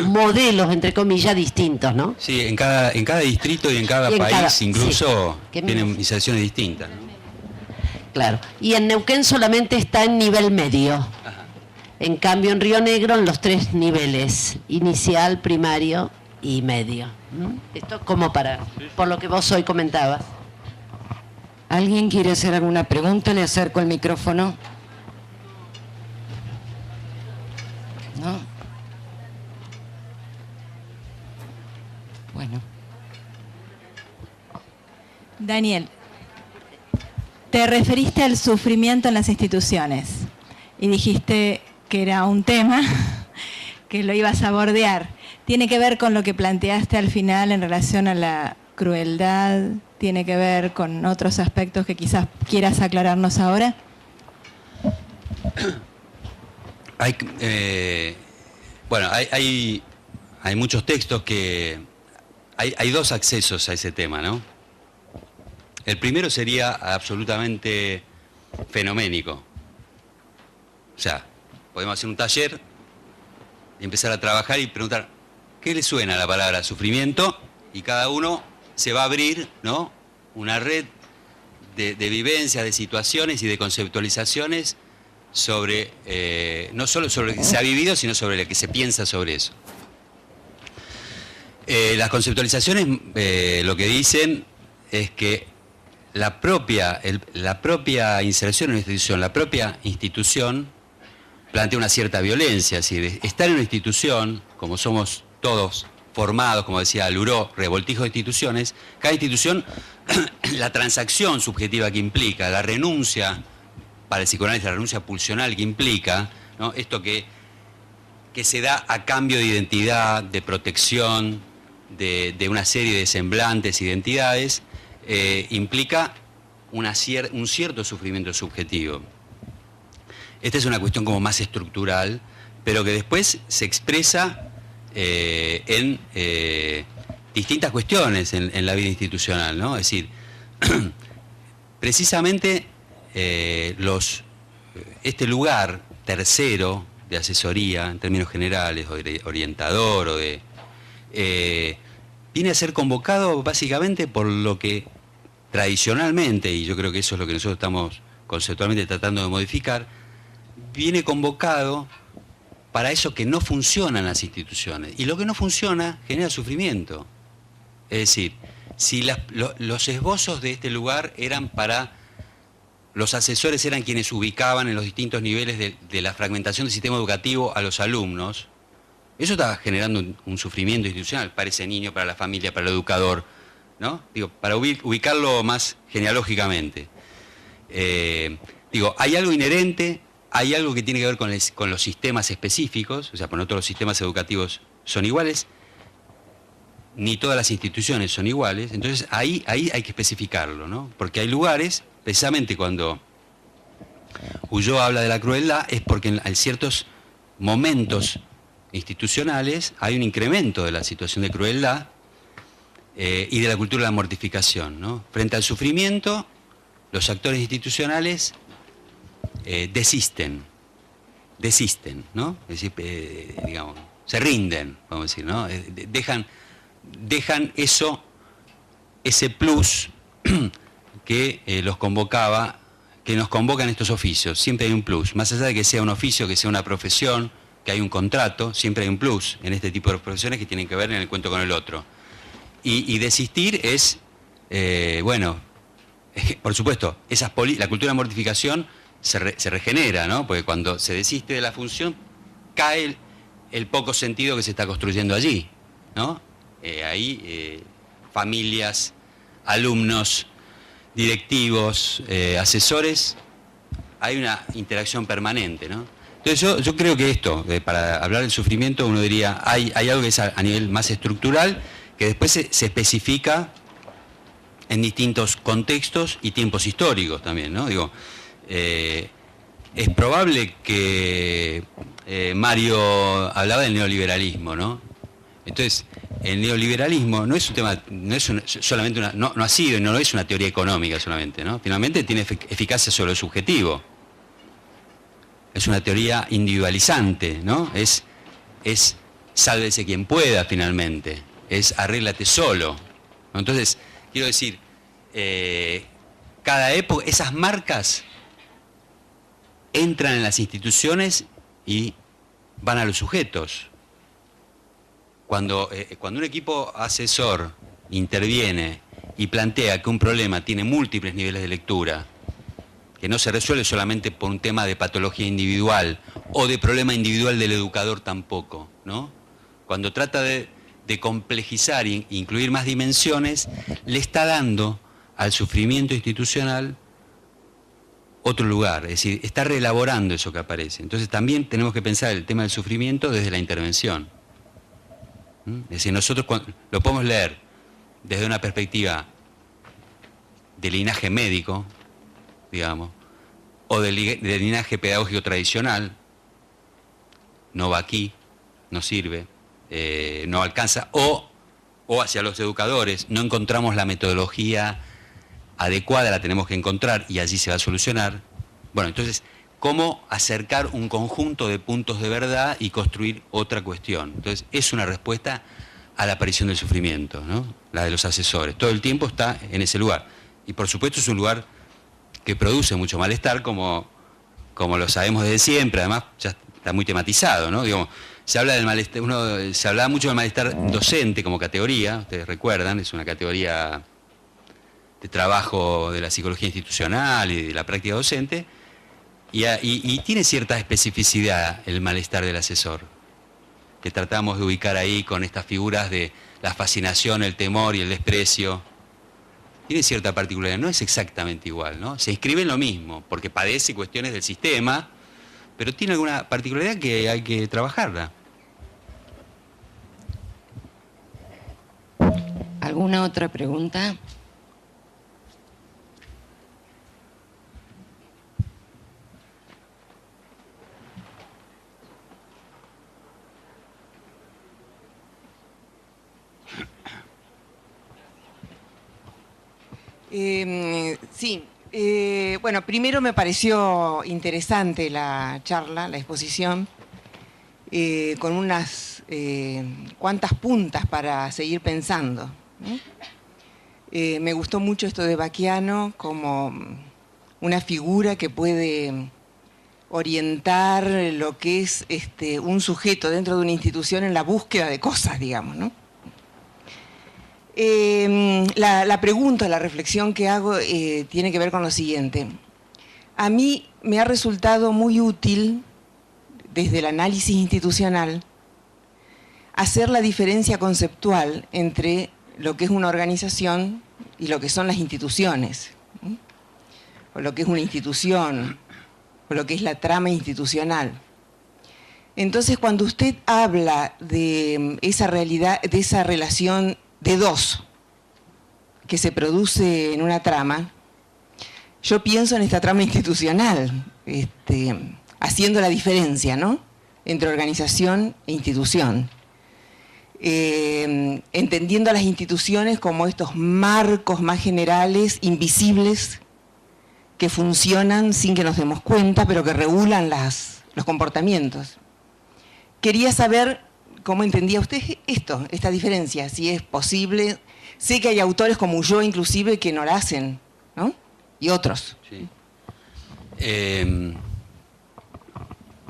modelos, entre comillas, distintos, ¿no? Sí, en cada distrito y en cada país incluso sí, tienen iniciaciones distintas, ¿no? Claro, y en Neuquén solamente está en nivel medio. Ajá. En cambio, en Río Negro, en los tres niveles, inicial, primario y medio. Esto es como por lo que vos hoy comentabas. ¿Alguien quiere hacer alguna pregunta? Le acerco el micrófono. ¿No? Bueno. Daniel, te referiste al sufrimiento en las instituciones y dijiste que era un tema que lo ibas a bordear. ¿Tiene que ver con lo que planteaste al final en relación a la crueldad? ¿Tiene que ver con otros aspectos que quizás quieras aclararnos ahora? Hay muchos textos que... Hay dos accesos a ese tema, ¿no? El primero sería absolutamente fenoménico. O sea, podemos hacer un taller y empezar a trabajar y preguntar, ¿qué le suena a la palabra sufrimiento? Y cada uno se va a abrir, ¿no?, una red de vivencias, de situaciones y de conceptualizaciones sobre, no solo sobre lo que se ha vivido, sino sobre lo que se piensa sobre eso. Las conceptualizaciones lo que dicen es que la propia inserción en una institución, la propia institución, plantea una cierta violencia. Es decir, estar en una institución, como somos todos formados, como decía Luró, revoltijo de instituciones, cada institución, la transacción subjetiva que implica, la renuncia, para el psicoanálisis, la renuncia pulsional que implica, ¿no?, esto que se da a cambio de identidad, de protección, de una serie de semblantes, identidades, implica un cierto sufrimiento subjetivo. Esta es una cuestión como más estructural, pero que después se expresa en distintas cuestiones en la vida institucional, ¿no? Es decir, precisamente este lugar tercero de asesoría, en términos generales, o de orientador, o viene a ser convocado básicamente por lo que tradicionalmente, y yo creo que eso es lo que nosotros estamos conceptualmente tratando de modificar, viene convocado para eso que no funciona en las instituciones. Y lo que no funciona genera sufrimiento. Es decir, si los esbozos de este lugar eran para... Los asesores eran quienes ubicaban en los distintos niveles de la fragmentación del sistema educativo a los alumnos, eso estaba generando un sufrimiento institucional para ese niño, para la familia, para el educador, ¿no? Digo, para ubicarlo más genealógicamente. Hay algo inherente, hay algo que tiene que ver con los sistemas específicos, o sea, no todos los sistemas educativos son iguales, ni todas las instituciones son iguales, entonces ahí hay que especificarlo, ¿no? Porque hay lugares, precisamente cuando Ulloa habla de la crueldad, es porque en ciertos momentos institucionales hay un incremento de la situación de crueldad y de la cultura de la mortificación, ¿no? Frente al sufrimiento, los actores institucionales desisten, ¿no? Es decir, digamos, se rinden, vamos a decir, ¿no? Dejan ese plus que los convocaba, que nos convocan estos oficios. Siempre hay un plus, más allá de que sea un oficio, que sea una profesión, que hay un contrato, siempre hay un plus en este tipo de profesiones que tienen que ver en el cuento con el otro. Y desistir es, por supuesto, la cultura de mortificación se regenera, ¿no? Porque cuando se desiste de la función, cae el poco sentido que se está construyendo allí, ¿no? Familias, alumnos, directivos, asesores, hay una interacción permanente, ¿no? Entonces yo creo que esto, para hablar del sufrimiento, uno diría, hay algo que es a nivel más estructural, que después se especifica en distintos contextos y tiempos históricos también, ¿no? Digo, es probable que Mario hablaba del neoliberalismo, ¿no? Entonces, el neoliberalismo no es un tema, solamente no ha sido y no es una teoría económica solamente, ¿no? Finalmente tiene eficacia sobre lo subjetivo. Es una teoría individualizante, ¿no? Es sálvese quien pueda finalmente, es arréglate solo, ¿no? Entonces, quiero decir, cada época, esas marcas entran en las instituciones y van a los sujetos. Cuando un equipo asesor interviene y plantea que un problema tiene múltiples niveles de lectura, que no se resuelve solamente por un tema de patología individual o de problema individual del educador tampoco, ¿no? Cuando trata de complejizar e incluir más dimensiones, le está dando al sufrimiento institucional otro lugar, es decir, está reelaborando eso que aparece. Entonces también tenemos que pensar el tema del sufrimiento desde la intervención. Es decir, nosotros lo podemos leer desde una perspectiva de linaje médico, digamos, o del linaje pedagógico tradicional, no va aquí, no sirve, no alcanza, o hacia los educadores, no encontramos la metodología adecuada, la tenemos que encontrar y allí se va a solucionar. Bueno, entonces, ¿cómo acercar un conjunto de puntos de verdad y construir otra cuestión? Entonces, es una respuesta a la aparición del sufrimiento, ¿no? La de los asesores. Todo el tiempo está en ese lugar. Y por supuesto es un lugar que produce mucho malestar, como lo sabemos desde siempre, además ya está muy tematizado, ¿no? Digamos, se habla del malestar, se hablaba mucho del malestar docente como categoría, ustedes recuerdan, es una categoría de trabajo de la psicología institucional y de la práctica docente, y tiene cierta especificidad el malestar del asesor, que tratamos de ubicar ahí con estas figuras de la fascinación, el temor y el desprecio. Tiene cierta particularidad, no es exactamente igual, ¿no? Se inscribe en lo mismo, porque padece cuestiones del sistema, pero tiene alguna particularidad que hay que trabajarla. ¿Alguna otra pregunta? Sí, bueno, primero me pareció interesante la charla, la exposición, con unas cuantas puntas para seguir pensando, ¿no? Me gustó mucho esto de Baquiano como una figura que puede orientar lo que es un sujeto dentro de una institución en la búsqueda de cosas, digamos, ¿no? La pregunta, la reflexión que hago tiene que ver con lo siguiente. A mí me ha resultado muy útil, desde el análisis institucional, hacer la diferencia conceptual entre lo que es una organización y lo que son las instituciones, ¿sí? O lo que es una institución, o lo que es la trama institucional. Entonces, cuando usted habla de esa realidad, de esa relación de dos que se produce en una trama, yo pienso en esta trama institucional, haciendo la diferencia, ¿no?, entre organización e institución, entendiendo a las instituciones como estos marcos más generales, invisibles, que funcionan sin que nos demos cuenta, pero que regulan los comportamientos. Quería saber cómo entendía usted esta diferencia, si es posible. Sé que hay autores como yo, inclusive, que no la hacen, ¿no? Y otros. Sí.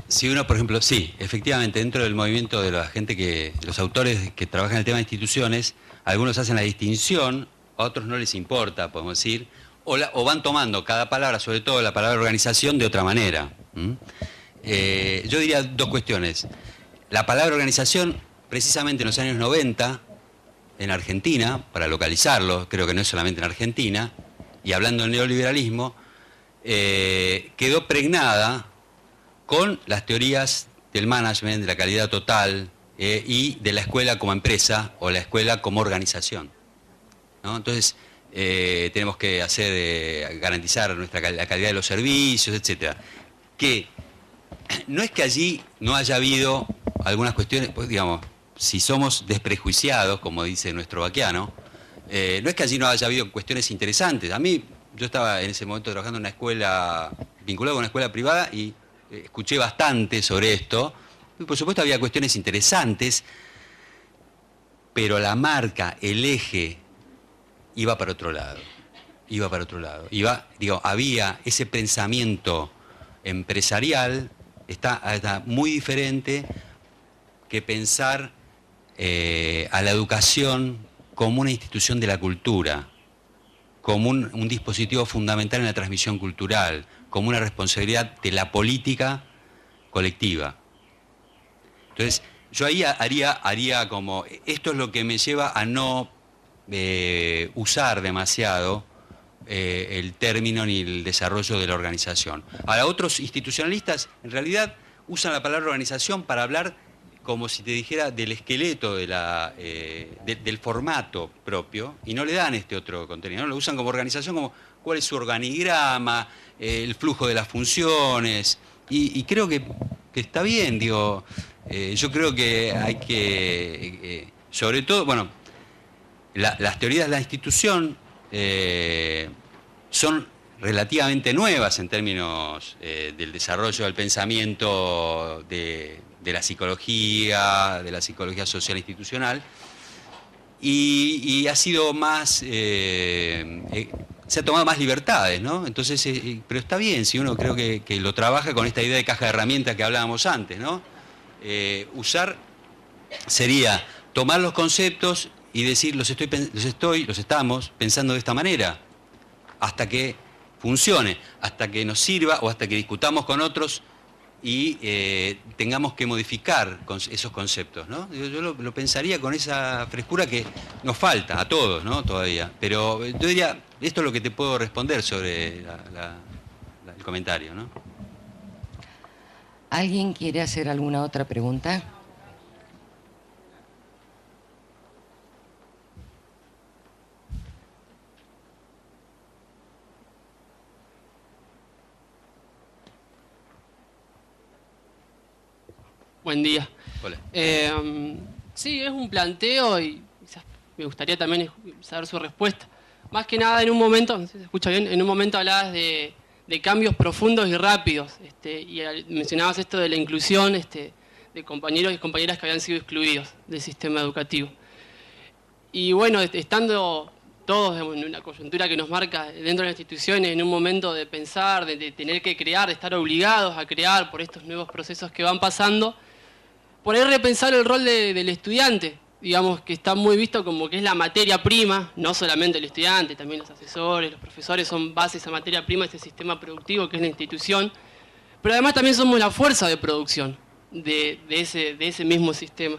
Si uno, por ejemplo, sí, efectivamente, dentro del movimiento de la gente los autores que trabajan el tema de instituciones, algunos hacen la distinción, a otros no les importa, podemos decir, o van tomando cada palabra, sobre todo la palabra organización, de otra manera. Yo diría dos cuestiones. La palabra organización, precisamente en los años 90, en Argentina, para localizarlo, creo que no es solamente en Argentina, y hablando del neoliberalismo, quedó pregnada con las teorías del management, de la calidad total y de la escuela como empresa o la escuela como organización, ¿no? Entonces, tenemos que garantizar la calidad de los servicios, etcétera. Que no es que allí no haya habido algunas cuestiones, pues digamos, si somos desprejuiciados, como dice nuestro Baquiano, no es que allí no haya habido cuestiones interesantes. A mí, yo estaba en ese momento trabajando en una escuela, vinculado con una escuela privada, y escuché bastante sobre esto. Y por supuesto había cuestiones interesantes, pero la marca, el eje, iba para otro lado. Había ese pensamiento empresarial, está muy diferente que pensar a la educación como una institución de la cultura, como un dispositivo fundamental en la transmisión cultural, como una responsabilidad de la política colectiva. Entonces, yo ahí haría como, esto es lo que me lleva a no usar demasiado el término ni el desarrollo de la organización. Ahora, otros institucionalistas en realidad usan la palabra organización para hablar como si te dijera del esqueleto del formato propio, y no le dan este otro contenido, ¿no? Lo usan como organización, como cuál es su organigrama, el flujo de las funciones, y creo que está bien, digo, yo creo que hay que, sobre todo, bueno, las teorías de la institución son relativamente nuevas en términos del desarrollo del pensamiento de la psicología social institucional, y ha sido más, se ha tomado más libertades, ¿no? Entonces, pero está bien, si uno creo que lo trabaja con esta idea de caja de herramientas que hablábamos antes, ¿no? Usar sería tomar los conceptos y decir, los estamos pensando de esta manera, hasta que funcione, hasta que nos sirva o hasta que discutamos con otros y tengamos que modificar esos conceptos, ¿no? Yo lo pensaría con esa frescura que nos falta a todos, ¿no? Todavía. Pero yo diría, esto es lo que te puedo responder sobre el comentario, ¿no? ¿Alguien quiere hacer alguna otra pregunta? Buen día. Hola. Sí, es un planteo y quizás me gustaría también saber su respuesta. Más que nada, en un momento, no sé si se escucha bien, en un momento hablabas de cambios profundos y rápidos, y mencionabas esto de la inclusión de compañeros y compañeras que habían sido excluidos del sistema educativo. Y bueno, estando todos en una coyuntura que nos marca dentro de las instituciones, en un momento de pensar, de tener que crear, de estar obligados a crear por estos nuevos procesos que van pasando, por ahí repensar el rol del estudiante, digamos que está muy visto como que es la materia prima, no solamente el estudiante, también los asesores, los profesores son base de esa materia prima, ese sistema productivo que es la institución, pero además también somos la fuerza de producción de ese mismo sistema.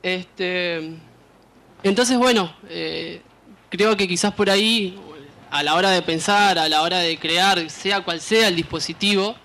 Entonces, bueno, creo que quizás por ahí, a la hora de pensar, a la hora de crear, sea cual sea el dispositivo,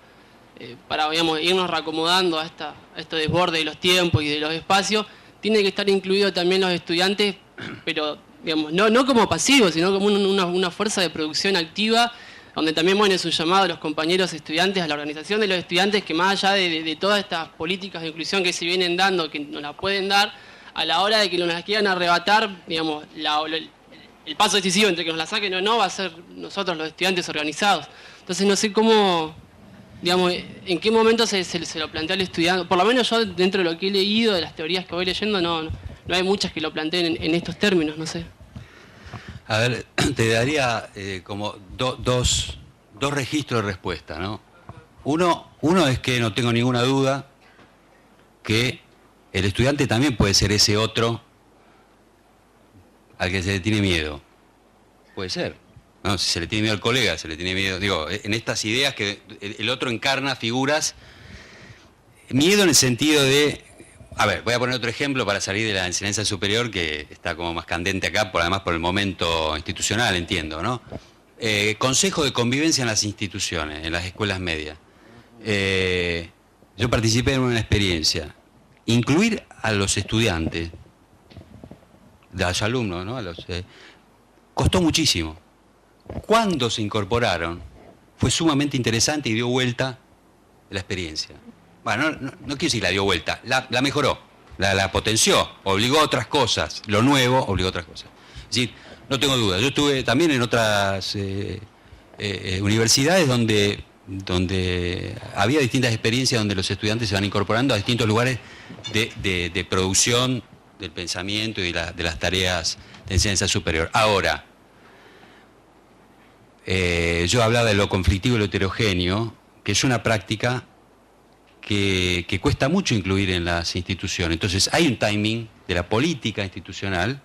para, digamos, irnos reacomodando a este desborde de los tiempos y de los espacios, tiene que estar incluido también los estudiantes, pero digamos, no como pasivos, sino como una fuerza de producción activa, donde también, bueno, es un llamado a los compañeros estudiantes, a la organización de los estudiantes, que más allá de todas estas políticas de inclusión que se vienen dando, que nos las pueden dar, a la hora de que nos las quieran arrebatar, digamos, el paso decisivo entre que nos la saquen o no va a ser nosotros los estudiantes organizados. Entonces no sé cómo, digamos, en qué momento se lo plantea el estudiante. Por lo menos yo, dentro de lo que he leído, de las teorías que voy leyendo, no hay muchas que lo planteen en estos términos, no sé. A ver, te daría como dos registros de respuesta, ¿no? Uno es que no tengo ninguna duda que el estudiante también puede ser ese otro al que se le tiene miedo. Puede ser. No, si se le tiene miedo al colega, se le tiene miedo, digo, en estas ideas que el otro encarna figuras, miedo en el sentido de, a ver, voy a poner otro ejemplo para salir de la enseñanza superior, que está como más candente acá, además por el momento institucional, entiendo, ¿no? Consejo de Convivencia en las instituciones, en las escuelas medias. Yo participé en una experiencia. Incluir a los estudiantes, a los alumnos, ¿no? Costó muchísimo. Cuando se incorporaron, fue sumamente interesante y dio vuelta la experiencia. Bueno, no quiero decir la dio vuelta, la mejoró, la potenció, obligó a otras cosas, lo nuevo obligó a otras cosas. Es decir, no tengo duda, yo estuve también en otras universidades donde había distintas experiencias donde los estudiantes se van incorporando a distintos lugares de producción del pensamiento y de las tareas de enseñanza superior. Ahora, yo hablaba de lo conflictivo y lo heterogéneo, que es una práctica que cuesta mucho incluir en las instituciones. Entonces hay un timing de la política institucional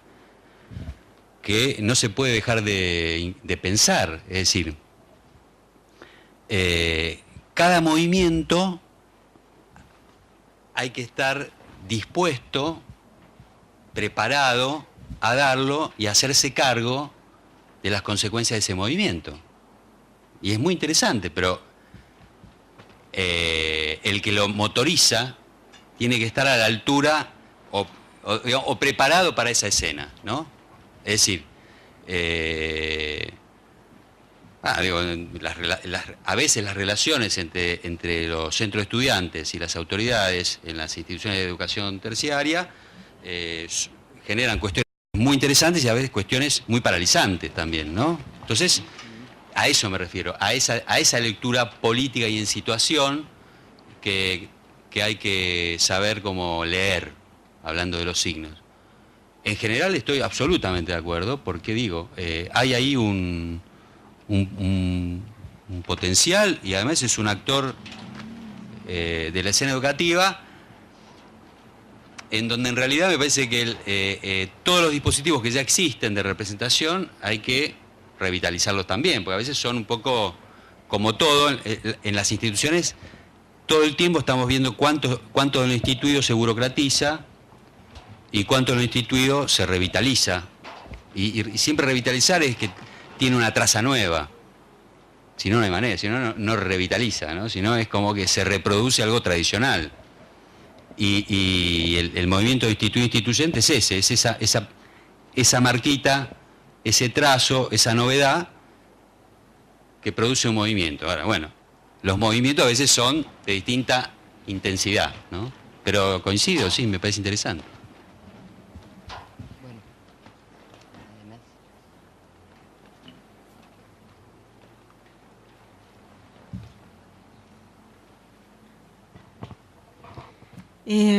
que no se puede dejar de pensar. Es decir, cada movimiento hay que estar dispuesto, preparado a darlo y hacerse cargo de las consecuencias de ese movimiento. Y es muy interesante, pero el que lo motoriza tiene que estar a la altura o preparado para esa escena, ¿no? Es decir, a veces las relaciones entre los centros de estudiantes y las autoridades en las instituciones de educación terciaria generan cuestiones muy interesantes y a veces cuestiones muy paralizantes también, ¿no? Entonces, a eso me refiero, a esa lectura política y en situación que hay que saber cómo leer, hablando de los signos. En general estoy absolutamente de acuerdo, porque digo, hay ahí un potencial y además es un actor de la escena educativa en donde en realidad me parece que todos los dispositivos que ya existen de representación hay que revitalizarlos también, porque a veces son un poco, como todo, en las instituciones, todo el tiempo estamos viendo cuánto de lo instituido se burocratiza y cuánto de lo instituido se revitaliza. Y siempre revitalizar es que tiene una traza nueva. Si no, no hay manera, si no, no revitaliza, ¿no? Si no, es como que se reproduce algo tradicional. Y el movimiento de instituyente es ese, es esa marquita, ese trazo, esa novedad que produce un movimiento. Ahora, bueno, los movimientos a veces son de distinta intensidad, ¿no? Pero coincido, sí, me parece interesante. Bueno, además.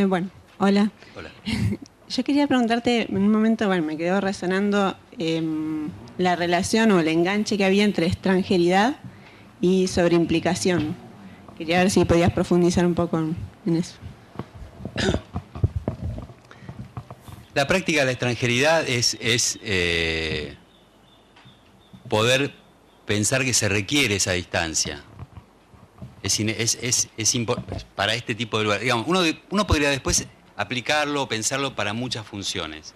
Bueno, hola. Hola. Yo quería preguntarte, en un momento, bueno, me quedó resonando la relación o el enganche que había entre extranjeridad y sobreimplicación. Quería ver si podías profundizar un poco en eso. La práctica de la extranjeridad es poder pensar que se requiere esa distancia. Para este tipo de lugar. Digamos, uno podría después aplicarlo o pensarlo para muchas funciones.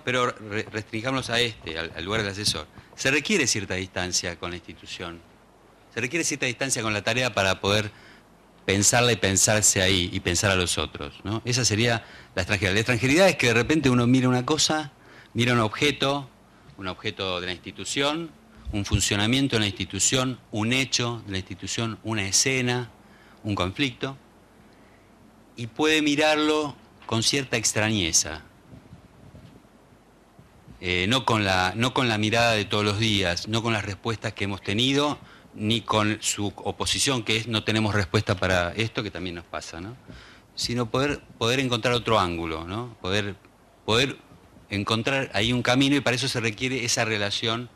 Pero restringámonos a al lugar del asesor. Se requiere cierta distancia con la institución. Se requiere cierta distancia con la tarea para poder pensarla y pensarse ahí y pensar a los otros, ¿no? Esa sería la extranjeridad. La extranjeridad es que de repente uno mira una cosa, mira un objeto de la institución, un funcionamiento de la institución, un hecho de la institución, una escena, un conflicto, y puede mirarlo con cierta extrañeza. No con la mirada de todos los días, no con las respuestas que hemos tenido, ni con su oposición, que es no tenemos respuesta para esto, que también nos pasa, ¿no? Sino poder encontrar otro ángulo, ¿no? Poder encontrar ahí un camino, y para eso se requiere esa relación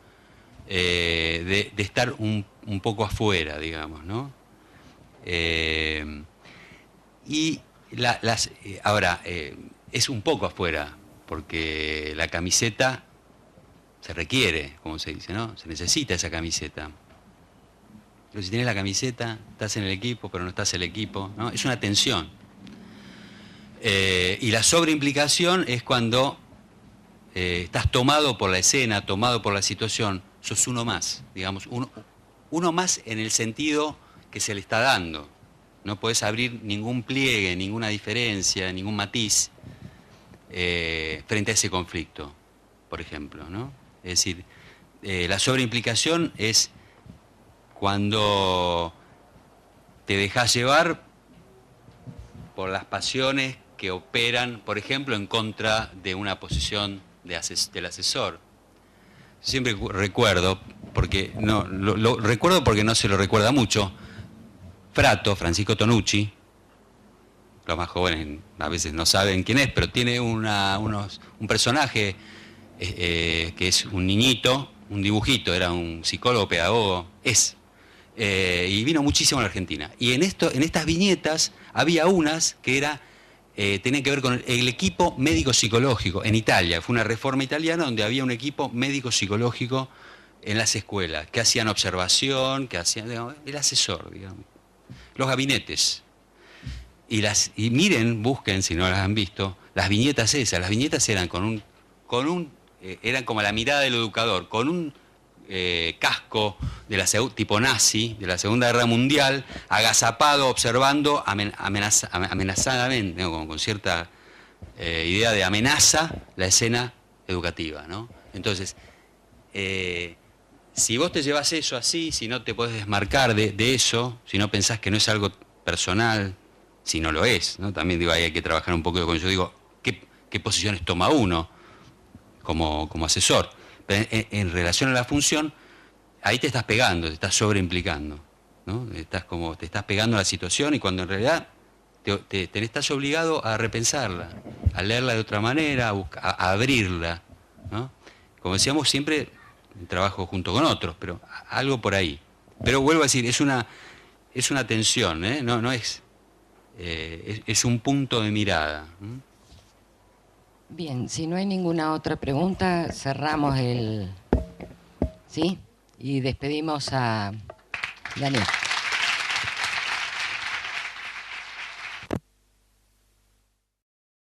de estar un poco afuera, digamos, ¿no? Ahora, es un poco afuera, porque la camiseta se requiere, como se dice, ¿no? Se necesita esa camiseta. Pero si tienes la camiseta, estás en el equipo, pero no estás en el equipo, ¿no? Es una tensión. Y la sobreimplicación es cuando estás tomado por la escena, tomado por la situación, sos uno más, digamos, uno más en el sentido que se le está dando. No podés abrir ningún pliegue, ninguna diferencia, ningún matiz frente a ese conflicto, por ejemplo, ¿no? Es decir, la sobreimplicación es cuando te dejas llevar por las pasiones que operan, por ejemplo, en contra de una posición del asesor. Siempre recuerdo, porque lo recuerdo porque no se lo recuerda mucho, Francisco Tonucci, los más jóvenes a veces no saben quién es, pero tiene un personaje que es un niñito, un dibujito, era un psicólogo, pedagogo, y vino muchísimo a la Argentina. Y en estas viñetas había unas que tenían que ver con el equipo médico-psicológico en Italia. Fue una reforma italiana donde había un equipo médico-psicológico en las escuelas, que hacían observación, que hacían, digamos, el asesor, digamos. Los gabinetes. Y miren, busquen, si no las han visto, las viñetas esas. Las viñetas eran eran como la mirada del educador, con un casco tipo nazi, de la Segunda Guerra Mundial, agazapado, observando amenazadamente, ¿no? con cierta idea de amenaza, la escena educativa, ¿no? Entonces, si vos te llevas eso así, si no te podés desmarcar de eso, si no pensás que no es algo personal, si no lo es, ¿no? También digo, ahí hay que trabajar un poco con yo digo, ¿qué posiciones toma uno como asesor? Pero en relación a la función, ahí te estás pegando, te estás sobreimplicando, ¿no? Te estás pegando a la situación y cuando en realidad te estás obligado a repensarla, a leerla de otra manera, a abrirla, ¿no? Como decíamos siempre, trabajo junto con otros, pero algo por ahí. Pero vuelvo a decir, es una tensión, ¿eh? No es un punto de mirada. Bien, si no hay ninguna otra pregunta, cerramos ¿sí? Y despedimos a Daniel.